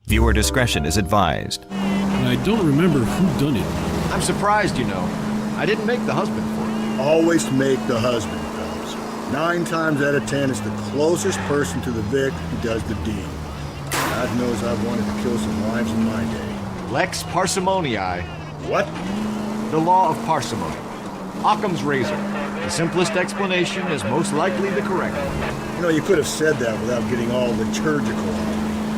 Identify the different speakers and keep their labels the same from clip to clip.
Speaker 1: Viewer discretion is advised.
Speaker 2: I don't remember who done it.
Speaker 3: I'm surprised, you know. I didn't make the husband for it.
Speaker 4: Always make the husband, Phelps. 9 times out of 10, it's the closest person to the Vic who does the deed. God knows I've wanted to kill some wives in my day.
Speaker 3: Lex parsimoniae.
Speaker 4: What?
Speaker 3: The law of parsimony. Occam's razor. The simplest explanation is most likely the correct one.
Speaker 4: You know, you could have said that without getting all liturgical on me.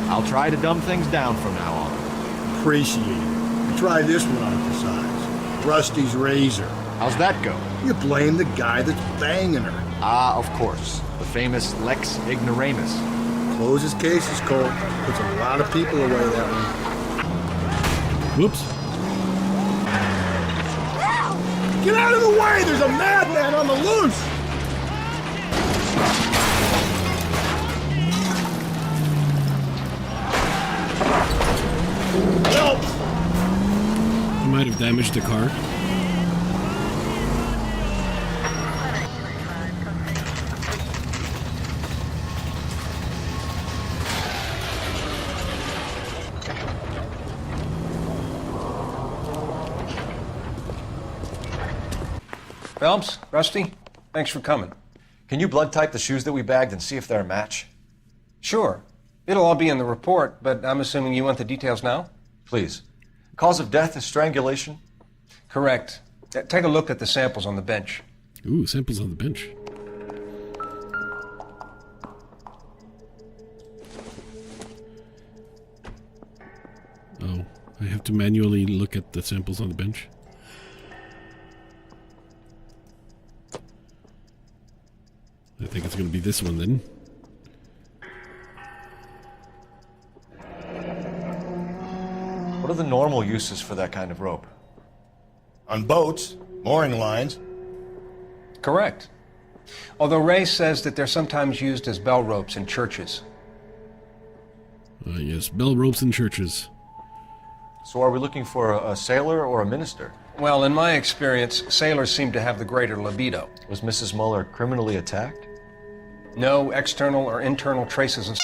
Speaker 3: I'll try to dumb things down from now on.
Speaker 4: Appreciate it. And try this one on for size. Rusty's razor.
Speaker 3: How's that go?
Speaker 4: You blame the guy that's banging her.
Speaker 3: Ah, of course. The famous Lex ignoramus.
Speaker 4: Closes cases, Cole. Puts a lot of people away that one.
Speaker 2: Whoops.
Speaker 4: Get out of the way! There's a madman on the loose! Help!
Speaker 2: You might have damaged the car.
Speaker 5: Phelps, Rusty, thanks for coming.
Speaker 6: Can you blood type the shoes that we bagged and see if they're a match?
Speaker 5: Sure. It'll all be in the report, but I'm assuming you want the details now?
Speaker 6: Please. Cause of death is strangulation?
Speaker 5: Correct. Take a look at the samples on the bench.
Speaker 2: Ooh, samples on the bench. Oh, I have to manually look at the samples on the bench. I think it's going to be this one then.
Speaker 6: What are the normal uses for that kind of rope?
Speaker 4: On boats, mooring lines.
Speaker 5: Correct. Although Ray says that they're sometimes used as bell ropes in churches.
Speaker 2: Yes, bell ropes in churches.
Speaker 6: So are we looking for a sailor or a minister?
Speaker 5: Well, in my experience, sailors seem to have the greater libido.
Speaker 6: Was Mrs. Muller criminally attacked?
Speaker 5: No external or internal traces of...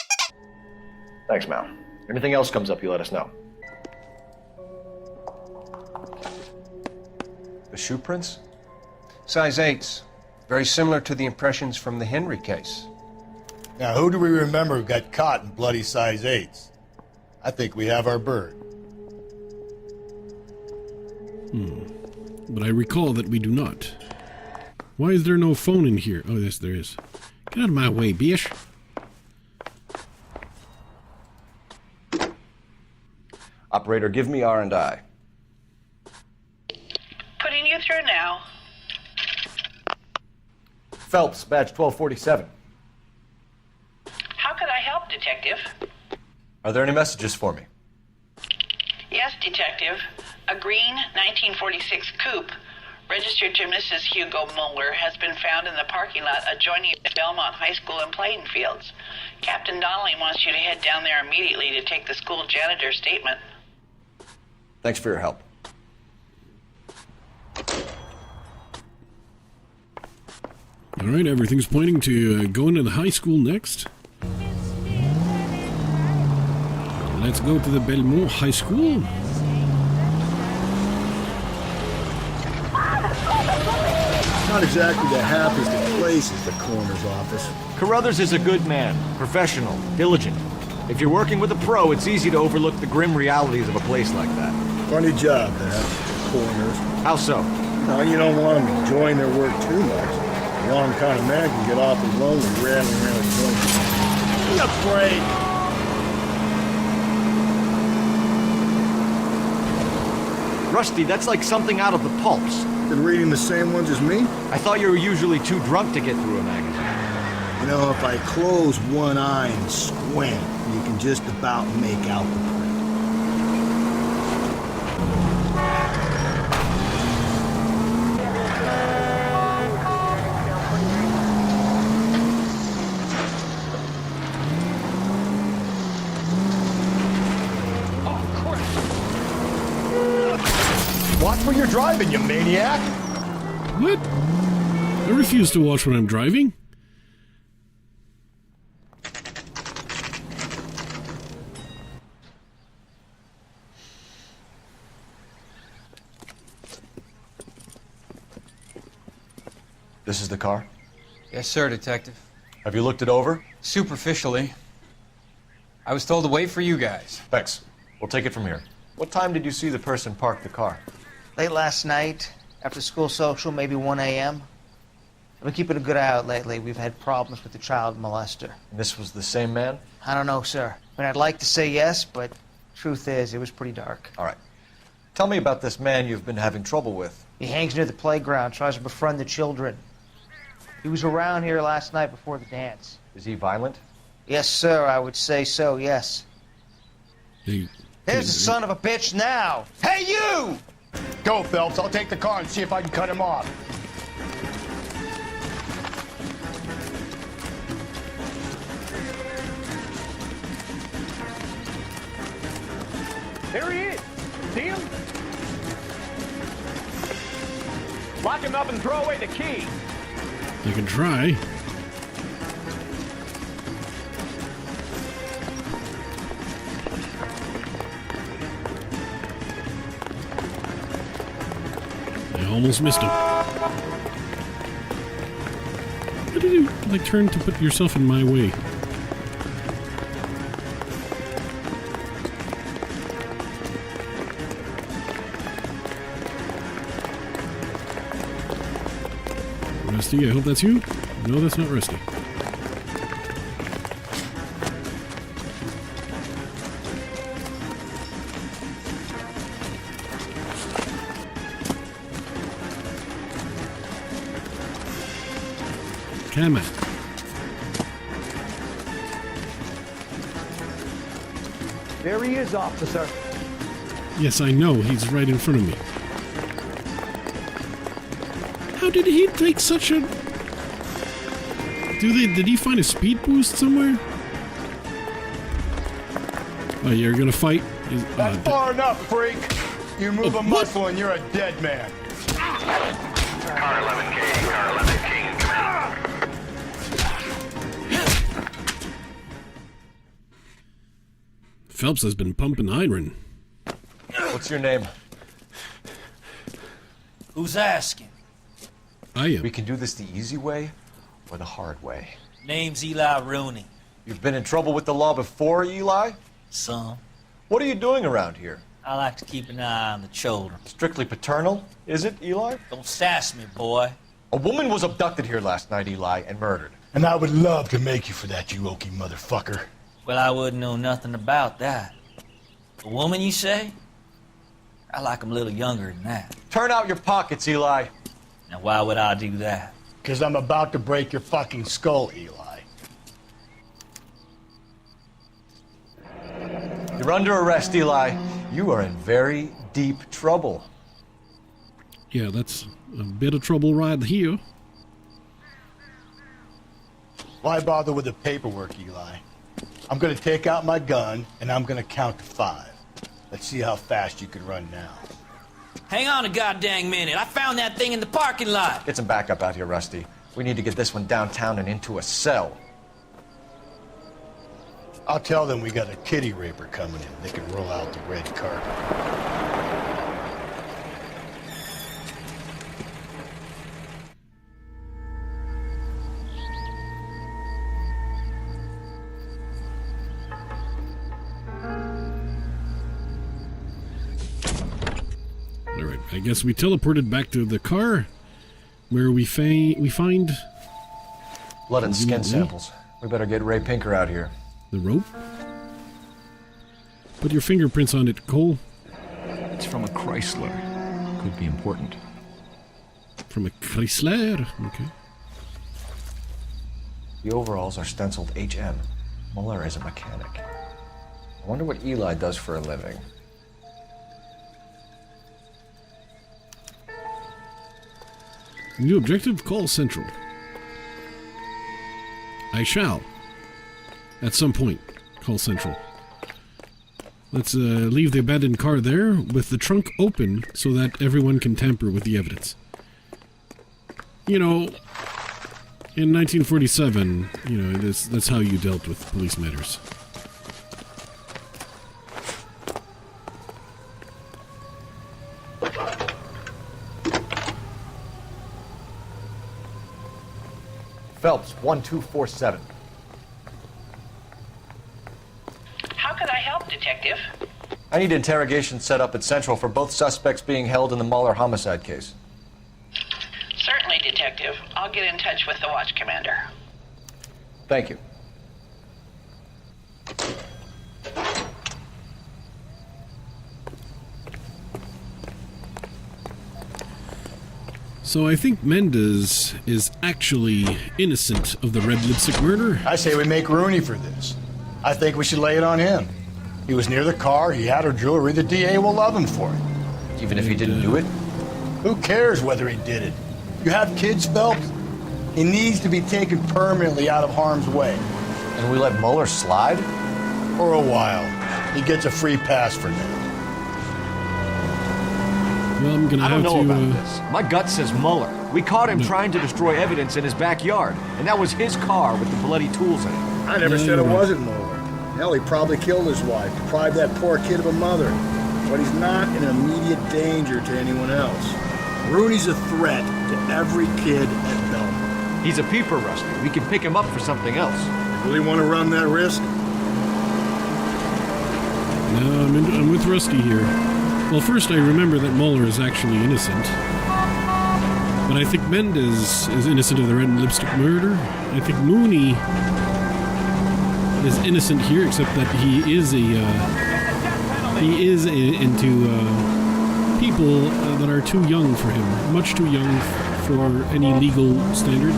Speaker 3: Thanks, Mal. Anything else comes up, you let us know.
Speaker 6: The shoe prints?
Speaker 5: Size 8s. Very similar to the impressions from the Henry case.
Speaker 4: Now, who do we remember got caught in bloody size 8s? I think we have our bird.
Speaker 2: But I recall that we do not. Why is there no phone in here? Oh, yes, there is. Get out of my way, bish.
Speaker 6: Operator, give me R&I.
Speaker 7: Putting you through now.
Speaker 6: Phelps, badge 1247.
Speaker 7: How could I help, Detective?
Speaker 6: Are there any messages for me?
Speaker 7: Yes, Detective. A green 1946 coupe, registered to Mrs. Hugo Muller, has been found in the parking lot adjoining Belmont High School and playing fields. Captain Donnelly wants you to head down there immediately to take the school janitor's statement.
Speaker 6: Thanks for your help.
Speaker 2: All right, everything's pointing to going to the high school next. Let's go to the Belmont High School.
Speaker 4: Not exactly the happiest of places, the coroner's office.
Speaker 3: Carruthers is a good man, professional, diligent. If you're working with a pro, it's easy to overlook the grim realities of a place like that.
Speaker 4: Funny job, that, coroners.
Speaker 3: How so?
Speaker 4: Now, you don't want them enjoying their work too much. The wrong kind of man can get awfully lonely rattling around a joint. Be afraid.
Speaker 3: Rusty, that's like something out of the pulps.
Speaker 4: Been reading the same ones as me?
Speaker 3: I thought you were usually too drunk to get through a magazine.
Speaker 4: You know, if I close one eye and squint, you can just about make out the print.
Speaker 3: Watch where you're driving, you maniac!
Speaker 2: What? I refuse to watch when I'm driving.
Speaker 3: This is the car?
Speaker 8: Yes, sir, Detective.
Speaker 3: Have you looked it over?
Speaker 8: Superficially. I was told to wait for you guys.
Speaker 3: Thanks. We'll take it from here. What time did you see the person park the car?
Speaker 9: Late last night, after school social, maybe 1 a.m. I've been keeping a good eye out lately. We've had problems with the child molester.
Speaker 3: And this was the same man?
Speaker 9: I don't know, sir. I mean, I'd like to say yes, but truth is, it was pretty dark.
Speaker 3: All right. Tell me about this man you've been having trouble with.
Speaker 9: He hangs near the playground, tries to befriend the children. He was around here last night before the dance.
Speaker 3: Is he violent?
Speaker 9: Yes, sir, I would say so, yes.
Speaker 2: Hey,
Speaker 9: There's the son of a bitch now! Hey, you!
Speaker 4: Go, Phelps. I'll take the car and see if I can cut him off.
Speaker 10: There he is. See him? Lock him up and throw away the key.
Speaker 2: I can try. I almost missed him. How did you, like, turn to put yourself in my way? Rusty, I hope that's you. No, that's not Rusty. Come on.
Speaker 10: There he is, officer.
Speaker 2: Yes, I know. He's right in front of me. How did he take such a... Did he find a speed boost somewhere? Oh, you're gonna fight?
Speaker 4: That's far enough, freak. You move a muscle and you're a dead man.
Speaker 10: Car 11K, car 11 King, come out.
Speaker 2: Phelps has been pumping iron.
Speaker 3: What's your name?
Speaker 11: Who's asking?
Speaker 2: I am.
Speaker 3: We can do this the easy way or the hard way.
Speaker 11: Name's Eli Rooney.
Speaker 3: You've been in trouble with the law before, Eli?
Speaker 11: Some.
Speaker 3: What are you doing around here?
Speaker 11: I like to keep an eye on the children.
Speaker 3: Strictly paternal, is it, Eli?
Speaker 11: Don't sass me, boy.
Speaker 3: A woman was abducted here last night, Eli, and murdered.
Speaker 4: And I would love to make you for that, you oaky motherfucker.
Speaker 11: Well, I wouldn't know nothing about that. A woman, you say? I like 'em a little younger than that.
Speaker 3: Turn out your pockets, Eli.
Speaker 11: Now, why would I do that?
Speaker 4: Because I'm about to break your fucking skull, Eli.
Speaker 3: You're under arrest, Eli. You are in very deep trouble.
Speaker 2: Yeah, that's a bit of trouble right here.
Speaker 4: Why bother with the paperwork, Eli? I'm gonna take out my gun, and I'm gonna count to 5. Let's see how fast you can run now.
Speaker 11: Hang on a goddamn minute. I found that thing in the parking lot.
Speaker 3: Get some backup out here, Rusty. We need to get this one downtown and into a cell.
Speaker 4: I'll tell them we got a kitty raper coming in. They can roll out the red carpet.
Speaker 2: Alright, I guess we teleported back to the car where we find
Speaker 3: Blood and skin samples. We better get Ray Pinker out here.
Speaker 2: the rope. Put your fingerprints on it, Cole.
Speaker 12: It's from a Chrysler. Could be important.
Speaker 2: From a Chrysler. Okay.
Speaker 3: The overalls are stenciled HM. Muller is a mechanic. I wonder what Eli does for a living.
Speaker 2: New objective, call Central. I shall. At some point, call Central. Let's leave the abandoned car there with the trunk open so that everyone can tamper with the evidence. You know, in 1947, you know, that's how you dealt with police matters.
Speaker 3: Phelps, 1247.
Speaker 7: How could I help, Detective?
Speaker 6: I need interrogation set up at Central for both suspects being held in the Muller homicide case.
Speaker 7: Certainly, Detective. I'll get in touch with the watch commander.
Speaker 6: Thank you.
Speaker 2: So I think Mendez is actually innocent of the red lipstick murder.
Speaker 4: I say we make Rooney for this. I think we should lay it on him. He was near the car, he had her jewelry, the DA will love him for it.
Speaker 6: Even if he didn't do it?
Speaker 4: Who cares whether he did it? You have kids, Phelps? He needs to be taken permanently out of harm's way.
Speaker 6: And we let Muller slide?
Speaker 4: For a while. He gets a free pass for now.
Speaker 2: Well, I'm gonna
Speaker 3: I don't
Speaker 2: have
Speaker 3: know
Speaker 2: to.
Speaker 3: about this. My gut says Muller. We caught him trying to destroy evidence in his backyard, and that was his car with the bloody tools in it.
Speaker 4: I never said it wasn't Muller. Hell, he probably killed his wife, deprived that poor kid of a mother. But he's not in immediate danger to anyone else. Rooney's a threat to every kid at Belmont.
Speaker 3: He's a peeper, Rusty. We can pick him up for something else.
Speaker 4: You really want to run that risk?
Speaker 2: No, I'm with Rusty here. Well, first I remember that Muller is actually innocent. But I think Mendez is innocent of the red lipstick murder. I think Mooney is innocent here, except that he is into people that are too young for him, much too young for any legal standard.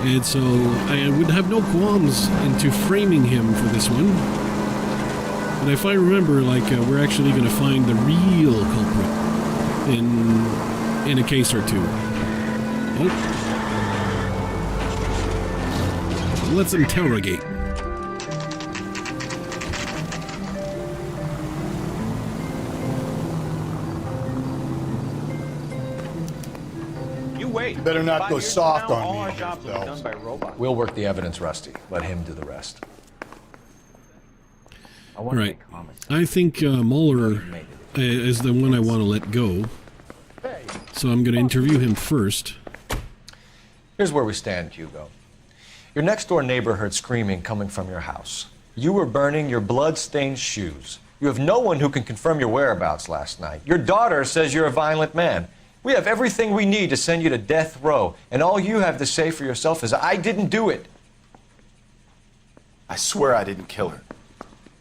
Speaker 2: And so I would have no qualms into framing him for this one. And if I remember, we're actually going to find the real culprit in a case or two. Oh. Let's interrogate.
Speaker 3: You wait.
Speaker 4: You better not
Speaker 3: 5
Speaker 4: go
Speaker 3: years
Speaker 4: soft
Speaker 3: from now,
Speaker 4: on
Speaker 3: all
Speaker 4: me,
Speaker 3: our jobs will be
Speaker 4: Phelps.
Speaker 3: done by robots.
Speaker 6: We'll work the evidence, Rusty. Let him do the rest.
Speaker 2: All right. I think Mueller is the one I want to let go. So I'm going to interview him first.
Speaker 6: Here's where we stand, Hugo. Your next-door neighbor heard screaming coming from your house. You were burning your blood-stained shoes. You have no one who can confirm your whereabouts last night. Your daughter says you're a violent man. We have everything we need to send you to death row, and all you have to say for yourself is, I didn't do it.
Speaker 13: I swear I didn't kill her.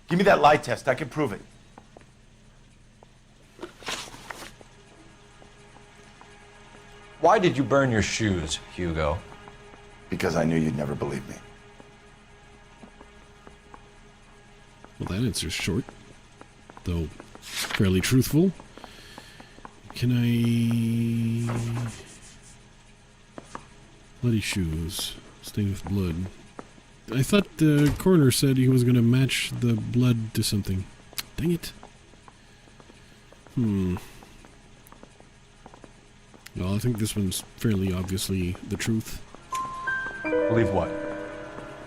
Speaker 13: Give me that lie test. I can prove it.
Speaker 6: Why did you burn your shoes, Hugo?
Speaker 13: Because I knew you'd never believe me.
Speaker 2: Well, that answer's short, though fairly truthful. Can I... Bloody shoes, stained with blood. I thought the coroner said he was going to match the blood to something. Dang it. Well, I think this one's fairly obviously the truth.
Speaker 6: Believe what?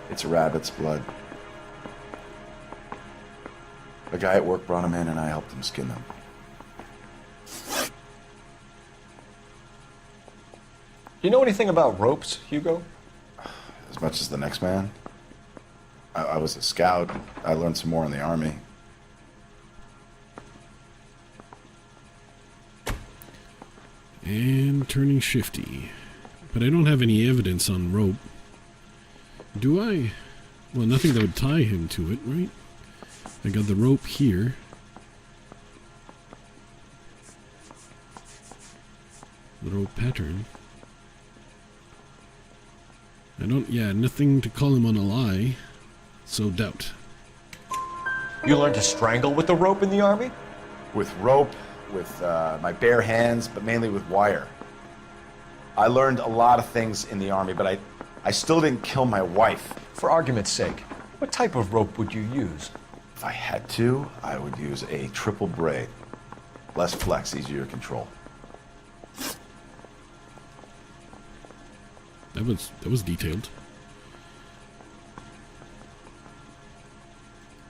Speaker 13: It's a rabbit's blood. A guy at work brought him in and I helped him skin them.
Speaker 6: You know anything about ropes, Hugo?
Speaker 13: As much as the next man. I was a scout. I learned some more in the Army.
Speaker 2: And turning shifty. But I don't have any evidence on rope. Do I? Well, nothing that would tie him to it, right? I got the rope here. The rope pattern. Nothing to call him on a lie. So doubt.
Speaker 6: You learned to strangle with the rope in the Army?
Speaker 13: With rope, with my bare hands, but mainly with wire. I learned a lot of things in the Army, but I still didn't kill my wife.
Speaker 6: For argument's sake, what type of rope would you use?
Speaker 13: If I had to, I would use a triple braid. Less flex, easier to control.
Speaker 2: That was detailed.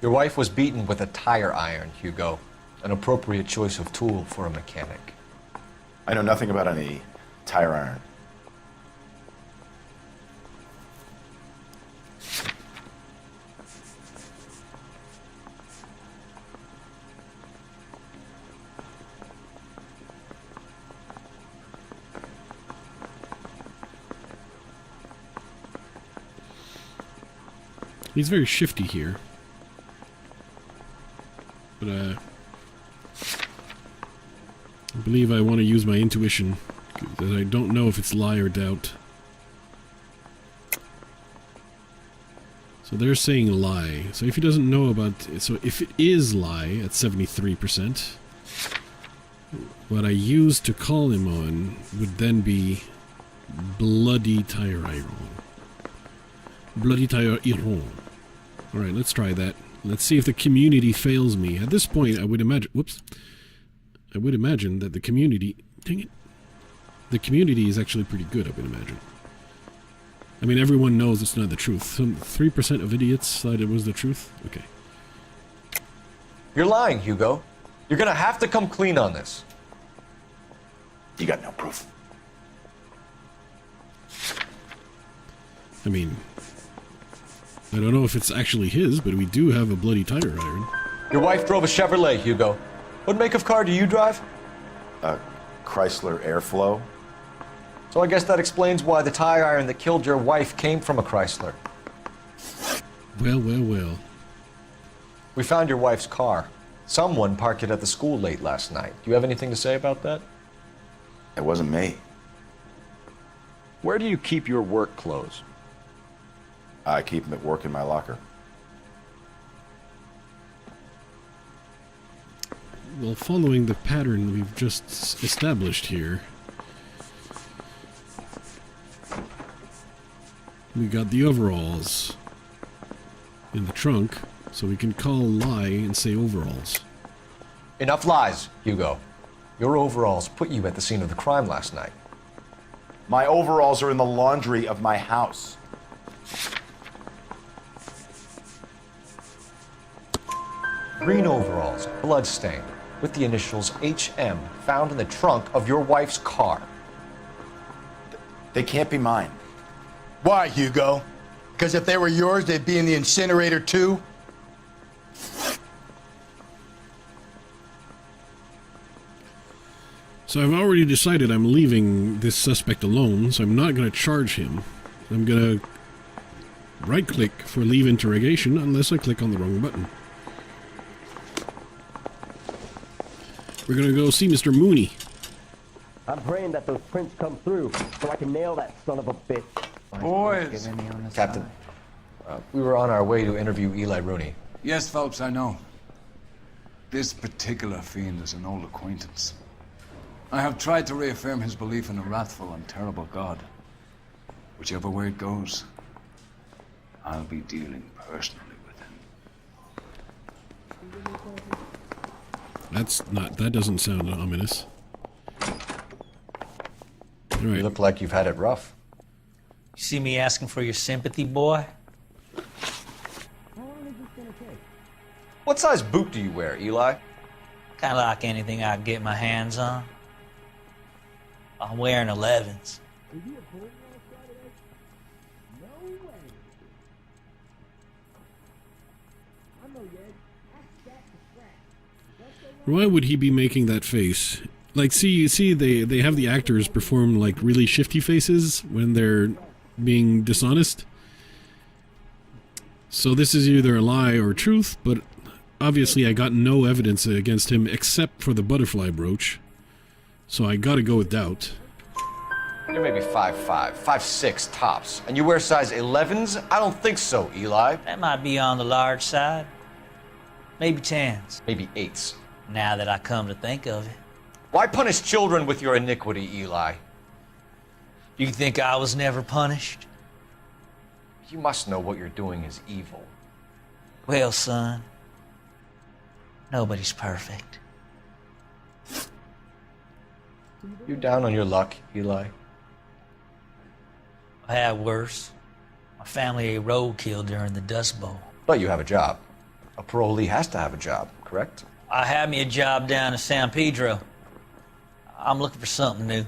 Speaker 6: Your wife was beaten with a tire iron, Hugo. An appropriate choice of tool for a mechanic.
Speaker 13: I know nothing about any tire iron.
Speaker 2: He's very shifty here. But, I believe I want to use my intuition, because I don't know if it's lie or doubt. So they're saying lie. So if he doesn't know about... So if it is lie at 73%, what I use to call him on would then be bloody Tyriron. Bloody Tyriron. Alright, let's try that. Let's see if the community fails me. At this point, I would imagine... Whoops. I would imagine that the community... Dang it. The community is actually pretty good, I would imagine. I mean, everyone knows it's not the truth. Some 3% of idiots thought it was the truth? Okay.
Speaker 6: You're lying, Hugo. You're gonna have to come clean on this.
Speaker 13: You got no proof.
Speaker 2: I mean, I don't know if it's actually his, but we do have a bloody tire iron.
Speaker 6: Your wife drove a Chevrolet, Hugo. What make of car do you drive?
Speaker 13: A Chrysler Airflow.
Speaker 6: So I guess that explains why the tire iron that killed your wife came from a Chrysler.
Speaker 2: Well, well, well.
Speaker 6: We found your wife's car. Someone parked it at the school late last night. Do you have anything to say about that?
Speaker 13: It wasn't me.
Speaker 3: Where do you keep your work clothes?
Speaker 13: I keep them at work in my locker.
Speaker 2: Well, following the pattern we've just established here, we got the overalls in the trunk, so we can call lie and say overalls.
Speaker 6: Enough lies, Hugo. Your overalls put you at the scene of the crime last night.
Speaker 13: My overalls are in the laundry of my house.
Speaker 6: Green overalls, bloodstained, with the initials HM found in the trunk of your wife's car.
Speaker 13: They can't be mine.
Speaker 14: Why, Hugo? Because if they were yours, they'd be in the incinerator too?
Speaker 2: So I've already decided I'm leaving this suspect alone, so I'm not going to charge him. I'm going to right-click for leave interrogation unless I click on the wrong button. We're going to go see Mr. Mooney.
Speaker 15: I'm praying that those prints come through so I can nail that son of a bitch.
Speaker 8: Boys!
Speaker 6: Captain, we were on our way to interview Eli Rooney.
Speaker 12: Yes, Phelps, I know. This particular fiend is an old acquaintance. I have tried to reaffirm his belief in a wrathful and terrible God. Whichever way it goes, I'll be dealing personally with him.
Speaker 2: That doesn't sound ominous. All right.
Speaker 6: You look like you've had it rough.
Speaker 11: You see me asking for your sympathy, boy?
Speaker 6: What size boot do you wear, Eli?
Speaker 11: Kind of like anything I can get my hands on. I'm wearing 11s.
Speaker 2: Why would he be making that face? Like, see, they have the actors perform, like, really shifty faces when they're being dishonest. So this is either a lie or truth, but obviously I got no evidence against him except for the butterfly brooch. So I gotta go with doubt.
Speaker 6: You're maybe 5'5", 5'6", tops. And you wear size 11s? I don't think so, Eli.
Speaker 11: That might be on the large side. Maybe 10s.
Speaker 6: Maybe 8s.
Speaker 11: Now that I come to think of it.
Speaker 6: Why punish children with your iniquity, Eli?
Speaker 11: You think I was never punished?
Speaker 6: You must know what you're doing is evil.
Speaker 11: Well, son, nobody's perfect.
Speaker 6: You down on your luck, Eli?
Speaker 11: I had worse. My family ate roadkill during the Dust Bowl.
Speaker 6: But you have a job. A parolee has to have a job, correct?
Speaker 11: I had me a job down in San Pedro. I'm looking for something new.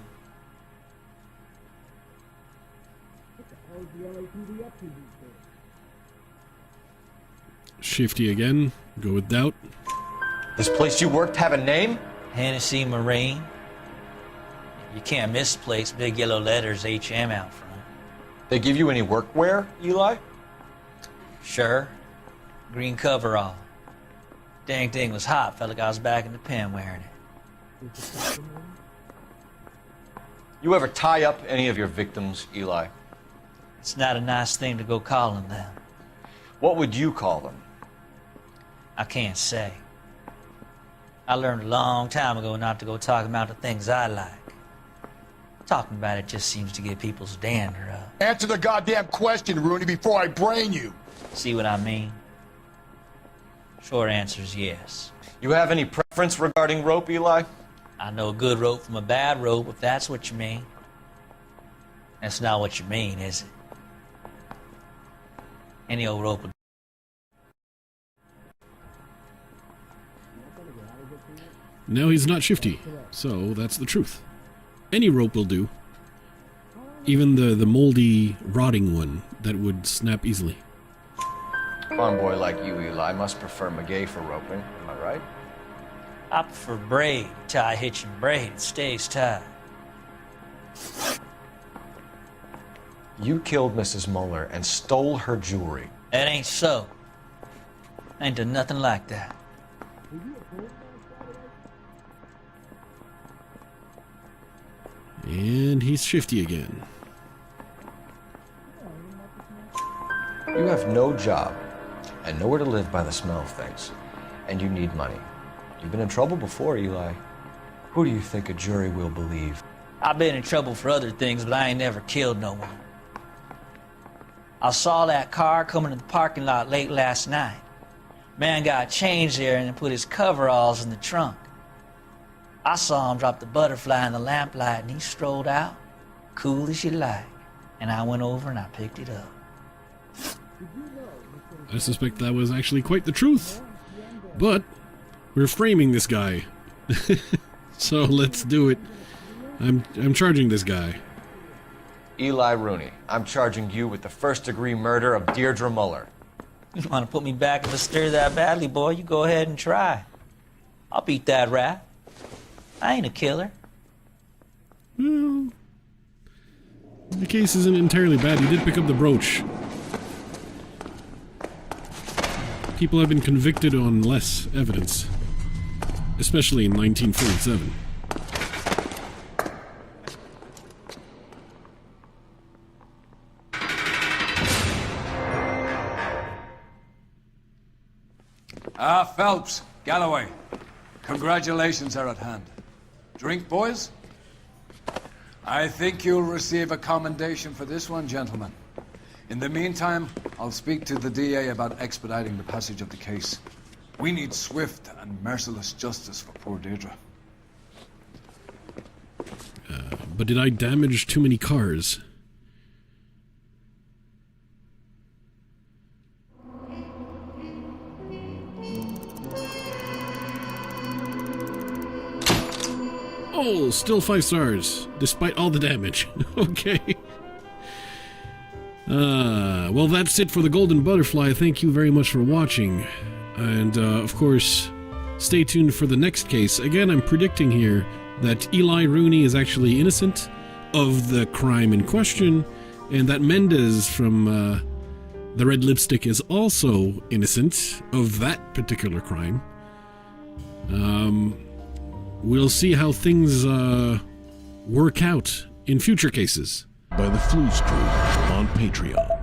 Speaker 2: Shifty again. Go with doubt.
Speaker 6: This place you worked have a name?
Speaker 11: Hennessy Marine. You can't misplace big yellow letters HM out front.
Speaker 6: They give you any workwear, Eli?
Speaker 11: Sure. Green coverall. Dang thing was hot. Felt like I was back in the pen wearing it.
Speaker 6: You ever tie up any of your victims, Eli?
Speaker 11: It's not a nice thing to go calling them.
Speaker 6: What would you call them?
Speaker 11: I can't say. I learned a long time ago not to go talking about the things I like. Talking about it just seems to get people's dander up.
Speaker 14: Answer the goddamn question, Rooney, before I brain you.
Speaker 11: See what I mean? Short answer is yes.
Speaker 6: You have any preference regarding rope, Eli?
Speaker 11: I know a good rope from a bad rope, if that's what you mean. That's not what you mean, is it? Any old rope would...
Speaker 2: Now he's not shifty, so that's the truth. Any rope will do. Even the moldy, rotting one that would snap easily.
Speaker 6: A farm boy like you, Eli, must prefer Magay for roping. Am I right?
Speaker 11: I prefer braid. Tie, hitch, and braid. It stays tied.
Speaker 6: You killed Mrs. Muller and stole her jewelry.
Speaker 11: That ain't so. I ain't done nothing like that.
Speaker 2: And he's shifty again.
Speaker 6: You have no job and nowhere to live by the smell of things. And you need money. You've been in trouble before, Eli. Who do you think a jury will believe?
Speaker 11: I've been in trouble for other things, but I ain't never killed no one. I saw that car coming to the parking lot late last night. Man got changed there and put his coveralls in the trunk. I saw him drop the butterfly in the lamplight and he strolled out, cool as you like. And I went over and I picked it up.
Speaker 2: I suspect that was actually quite the truth. But we're framing this guy. So let's do it. I'm charging this guy.
Speaker 6: Eli Rooney, I'm charging you with the first-degree murder of Deirdre Muller.
Speaker 11: You want to put me back in the stir that badly, boy? You go ahead and try. I'll beat that rap. I ain't a killer.
Speaker 2: Well, the case isn't entirely bad. He did pick up the brooch. People have been convicted on less evidence, especially in 1947.
Speaker 12: Phelps, Galloway, congratulations are at hand. Drink, boys? I think you'll receive a commendation for this one, gentlemen. In the meantime, I'll speak to the DA about expediting the passage of the case. We need swift and merciless justice for poor Deirdre.
Speaker 2: But did I damage too many cars? Oh, still 5 stars, despite all the damage. Okay. Well, that's it for the Golden Butterfly. Thank you very much for watching. And, of course, stay tuned for the next case. Again, I'm predicting here that Eli Rooney is actually innocent of the crime in question, and that Mendez from the Red Lipstick is also innocent of that particular crime. We'll see how things work out in future cases.
Speaker 16: By the Flues Crew on Patreon.